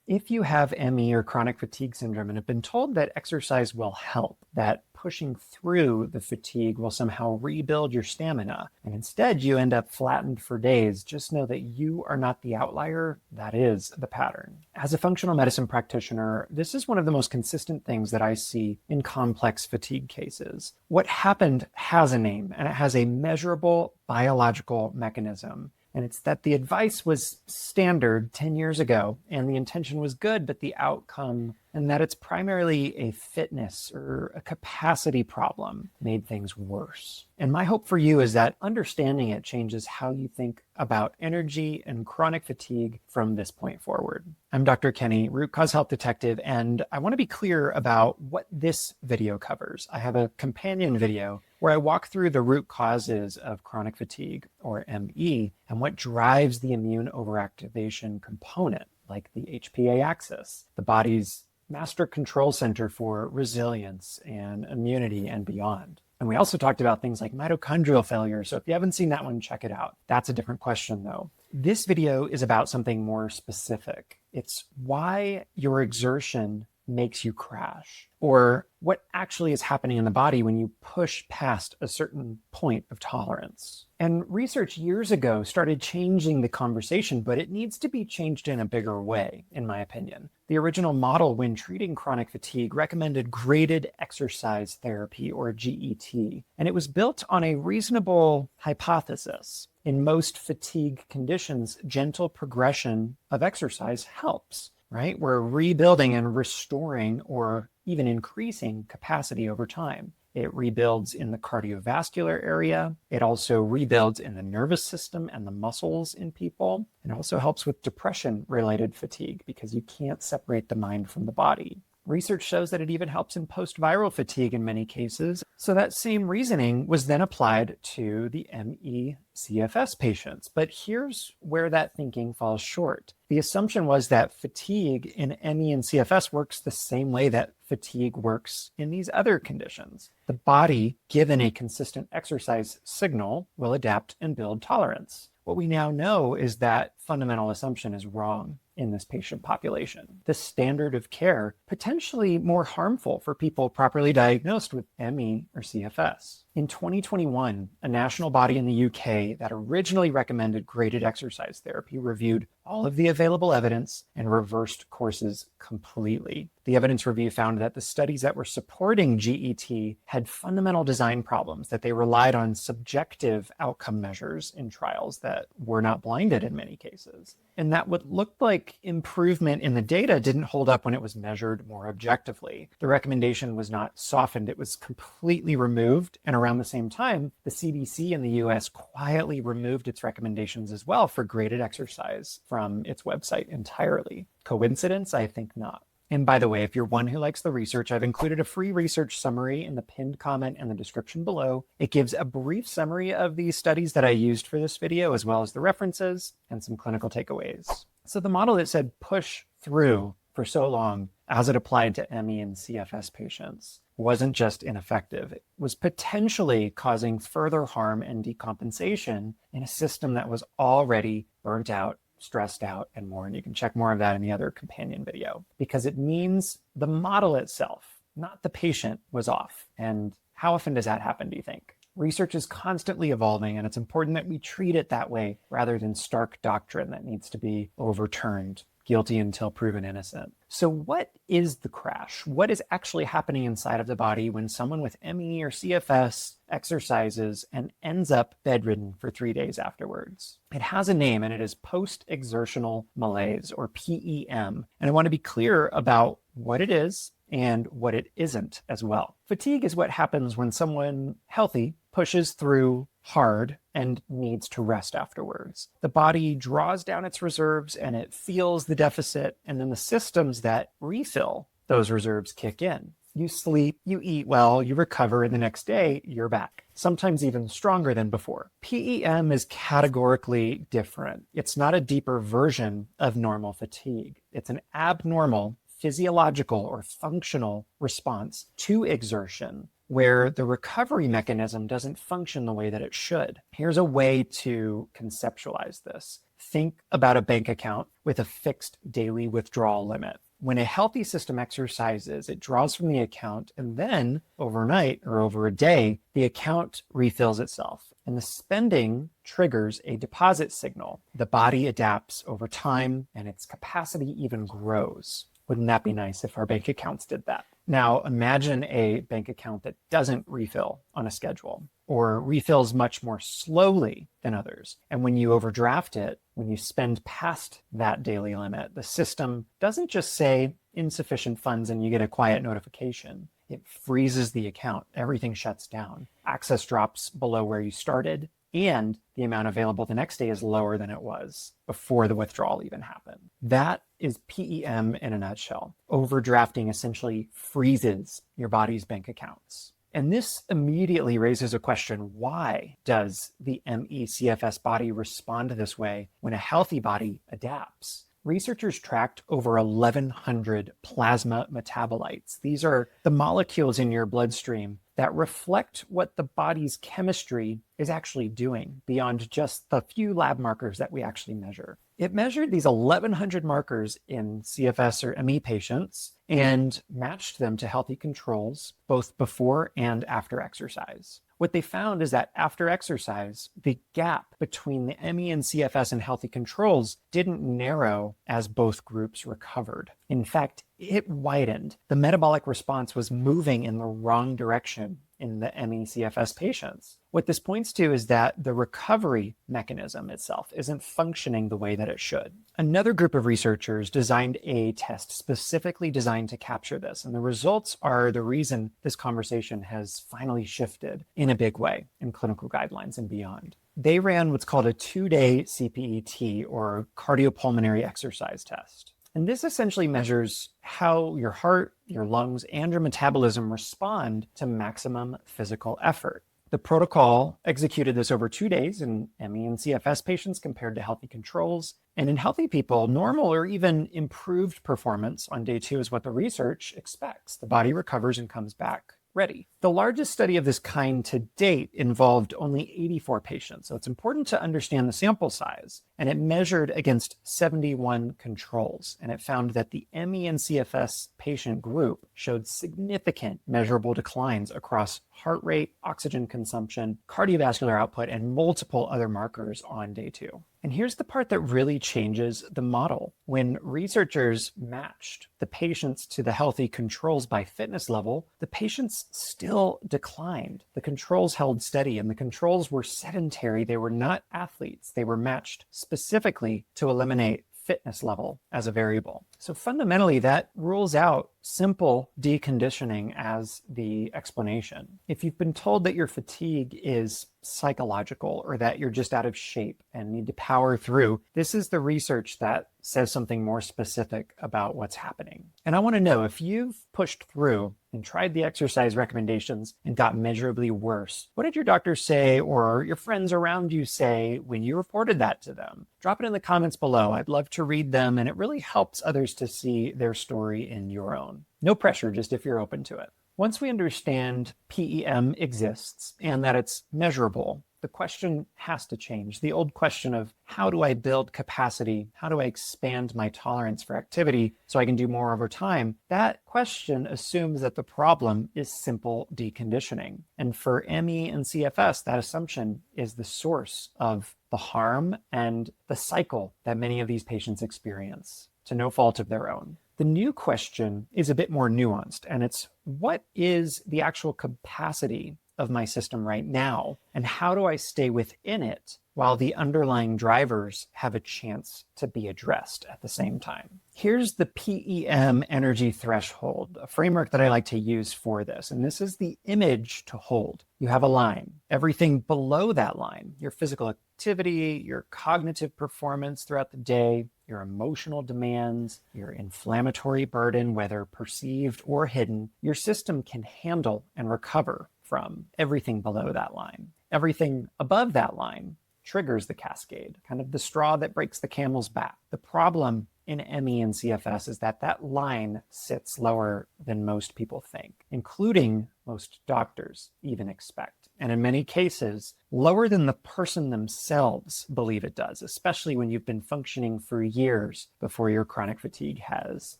If you have ME or chronic fatigue syndrome and have been told that exercise will help, that pushing through the fatigue will somehow rebuild your stamina, and instead you end up flattened for days, just know that you are not the outlier. That is the pattern. As a functional medicine practitioner, this is one of the most consistent things that I see in complex fatigue cases. What happened has a name, and it has a measurable biological mechanism. And it's that the advice was standard 10 years ago and the intention was good, but the outcome, and that it's primarily a fitness or a capacity problem, made things worse. And my hope for you is that understanding it changes how you think about energy and chronic fatigue from this point forward. I'm Dr. Kenny, root cause health detective, and I want to be clear about what this video covers. I have a companion video where I walk through the root causes of chronic fatigue, or ME, and what drives the immune overactivation component, like the HPA axis, the body's master control center for resilience and immunity and beyond. And we also talked about things like mitochondrial failure. So if you haven't seen that one, check it out. That's a different question though. This video is about something more specific. It's why your exertion makes you crash, or what actually is happening in the body when you push past a certain point of tolerance. And research years ago started changing the conversation, but it needs to be changed in a bigger way, in my opinion. The original model when treating chronic fatigue recommended graded exercise therapy, or GET, and it was built on a reasonable hypothesis. In most fatigue conditions, gentle progression of exercise helps. Right? We're rebuilding and restoring or even increasing capacity over time. It rebuilds in the cardiovascular area. It also rebuilds in the nervous system and the muscles in people. It also helps with depression-related fatigue because you can't separate the mind from the body. Research shows that it even helps in post-viral fatigue in many cases. So that same reasoning was then applied to the ME CFS patients. But here's where that thinking falls short. The assumption was that fatigue in ME and CFS works the same way that fatigue works in these other conditions. The body, given a consistent exercise signal, will adapt and build tolerance. What we now know is that fundamental assumption is wrong in this patient population. The standard of care potentially more harmful for people properly diagnosed with ME or CFS. In 2021, a national body in the UK that originally recommended graded exercise therapy reviewed all of the available evidence and reversed courses completely. The evidence review found that the studies that were supporting GET had fundamental design problems, that they relied on subjective outcome measures in trials that were not blinded in many cases, and that what looked like improvement in the data didn't hold up when it was measured more objectively. The recommendation was not softened, it was completely removed, and around the same time, the CDC in the US quietly removed its recommendations as well for graded exercise from its website entirely. Coincidence? I think not. And by the way, if you're one who likes the research, I've included a free research summary in the pinned comment and the description below. It gives a brief summary of the studies that I used for this video, as well as the references and some clinical takeaways. So the model that said push through for so long as it applied to ME and CFS patients wasn't just ineffective. It was potentially causing further harm and decompensation in a system that was already burnt out, stressed out, and more. And you can check more of that in the other companion video, because it means the model itself, not the patient, was off. And how often does that happen, do you think? Research is constantly evolving, and it's important that we treat it that way rather than stark doctrine that needs to be overturned, guilty until proven innocent. So what is the crash? What is actually happening inside of the body when someone with ME or CFS exercises and ends up bedridden for 3 days afterwards? It has a name, and it is post-exertional malaise, or PEM. And I want to be clear about what it is and what it isn't as well. Fatigue is what happens when someone healthy pushes through hard and needs to rest afterwards. The body draws down its reserves and it feels the deficit, and then the systems that refill those reserves kick in. You sleep, you eat well, you recover, and the next day you're back, sometimes even stronger than before. PEM is categorically different. It's not a deeper version of normal fatigue. It's an abnormal physiological or functional response to exertion, where the recovery mechanism doesn't function the way that it should. Here's a way to conceptualize this. Think about a bank account with a fixed daily withdrawal limit. When a healthy system exercises, it draws from the account, and then overnight or over a day, the account refills itself, and the spending triggers a deposit signal. The body adapts over time, and its capacity even grows. Wouldn't that be nice if our bank accounts did that? Now, imagine a bank account that doesn't refill on a schedule or refills much more slowly than others. And when you overdraft it, when you spend past that daily limit, the system doesn't just say insufficient funds and you get a quiet notification. It freezes the account. Everything shuts down. Access drops below where you started, and the amount available the next day is lower than it was before the withdrawal even happened. That is PEM in a nutshell. Overdrafting essentially freezes your body's bank accounts. And this immediately raises a question: why does the ME/CFS body respond this way when a healthy body adapts? Researchers tracked over 1,100 plasma metabolites. These are the molecules in your bloodstream that reflect what the body's chemistry is actually doing beyond just the few lab markers that we actually measure. It measured these 1,100 markers in CFS or ME patients and matched them to healthy controls both before and after exercise. What they found is that after exercise, the gap between the ME and CFS and healthy controls didn't narrow as both groups recovered. In fact, it widened. The metabolic response was moving in the wrong direction in the ME/CFS patients. What this points to is that the recovery mechanism itself isn't functioning the way that it should. Another group of researchers designed a test specifically designed to capture this, and the results are the reason this conversation has finally shifted in a big way in clinical guidelines and beyond. They ran what's called a 2-day CPET, or cardiopulmonary exercise test. And this essentially measures how your heart, your lungs, and your metabolism respond to maximum physical effort. The protocol executed this over 2 days in ME and CFS patients compared to healthy controls. And in healthy people, normal or even improved performance on day 2 is what the research expects. The body recovers and comes back ready. The largest study of this kind to date involved only 84 patients, so it's important to understand the sample size. And it measured against 71 controls, and it found that the ME and CFS patient group showed significant measurable declines across heart rate, oxygen consumption, cardiovascular output, and multiple other markers on day 2. And here's the part that really changes the model. When researchers matched the patients to the healthy controls by fitness level, the patients still declined. The controls held steady, and the controls were sedentary. They were not athletes. They were matched specifically to eliminate fitness level as a variable. So fundamentally, that rules out simple deconditioning as the explanation. If you've been told that your fatigue is psychological or that you're just out of shape and need to power through, this is the research that says something more specific about what's happening. And I want to know, if you've pushed through and tried the exercise recommendations and got measurably worse, what did your doctor say or your friends around you say when you reported that to them? Drop it in the comments below. I'd love to read them, and it really helps others to see their story in your own. No pressure, just if you're open to it. Once we understand PEM exists and that it's measurable, the question has to change. The old question of how do I build capacity? How do I expand my tolerance for activity so I can do more over time? That question assumes that the problem is simple deconditioning. And for ME and CFS, that assumption is the source of the harm and the cycle that many of these patients experience to no fault of their own. The new question is a bit more nuanced, and it's, what is the actual capacity of my system right now, and how do I stay within it while the underlying drivers have a chance to be addressed at the same time? Here's the PEM energy threshold, a framework that I like to use for this, and this is the image to hold. You have a line. Everything below that line, your physical activity, your cognitive performance throughout the day, your emotional demands, your inflammatory burden, whether perceived or hidden, your system can handle and recover from everything below that line. Everything above that line triggers the cascade, kind of the straw that breaks the camel's back. The problem in ME and CFS is that that line sits lower than most people think, including most doctors even expect. and in many cases, lower than the person themselves believe it does, especially when you've been functioning for years before your chronic fatigue has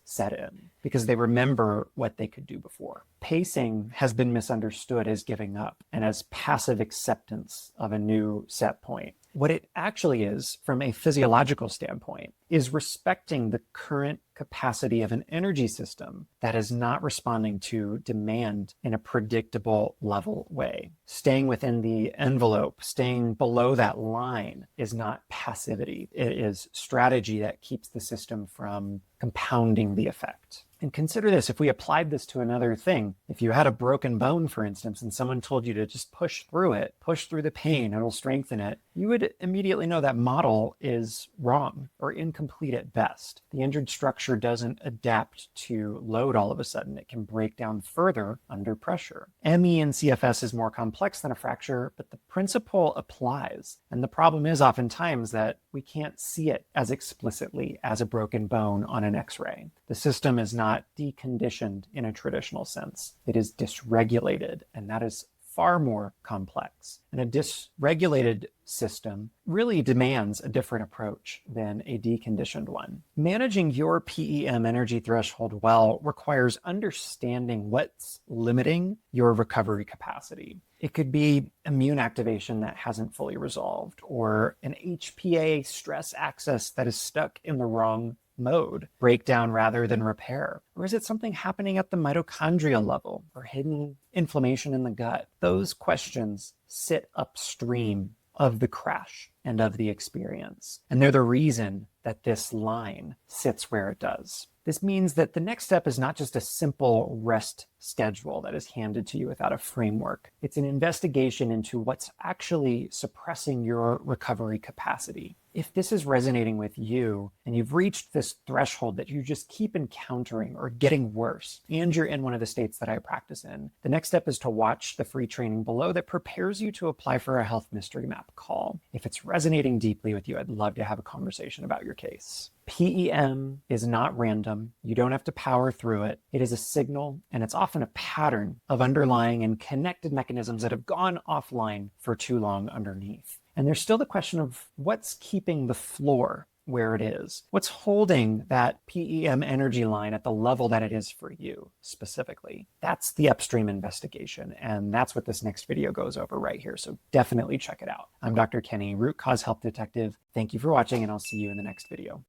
set in, because they remember what they could do before. Pacing has been misunderstood as giving up and as passive acceptance of a new set point. What it actually is, from a physiological standpoint, is respecting the current capacity of an energy system that is not responding to demand in a predictable level way. Staying within the envelope, staying below that line, is not passivity. It is strategy that keeps the system from compounding the effect. And consider this, if we applied this to another thing, if you had a broken bone, for instance, and someone told you to just push through it, push through the pain, it'll strengthen it, you would immediately know that model is wrong or incomplete at best. The injured structure doesn't adapt to load all of a sudden. It can break down further under pressure. ME in CFS is more complex than a fracture, but the principle applies. And the problem is oftentimes that we can't see it as explicitly as a broken bone on an X-ray. The system is not deconditioned in a traditional sense. It is dysregulated, and that is far more complex. And a dysregulated system really demands a different approach than a deconditioned one. Managing your PEM energy threshold well requires understanding what's limiting your recovery capacity. It could be immune activation that hasn't fully resolved, or an HPA stress axis that is stuck in the wrong mode, breakdown rather than repair? Or is it something happening at the mitochondrial level or hidden inflammation in the gut? Those questions sit upstream of the crash and of the experience. And they're the reason that this line sits where it does. This means that the next step is not just a simple rest schedule that is handed to you without a framework. It's an investigation into what's actually suppressing your recovery capacity. If this is resonating with you and you've reached this threshold that you just keep encountering or getting worse, and you're in one of the states that I practice in, the next step is to watch the free training below that prepares you to apply for a health mystery map call. If it's resonating deeply with you, I'd love to have a conversation about your case. PEM is not random. You don't have to power through it. It is a signal, and it's often a pattern of underlying and connected mechanisms that have gone offline for too long underneath. And there's still the question of what's keeping the floor where it is. What's holding that PEM energy line at the level that it is for you specifically? That's the upstream investigation. And that's what this next video goes over right here. So definitely check it out. I'm Dr. Kenny, Root Cause Health Detective. Thank you for watching, and I'll see you in the next video.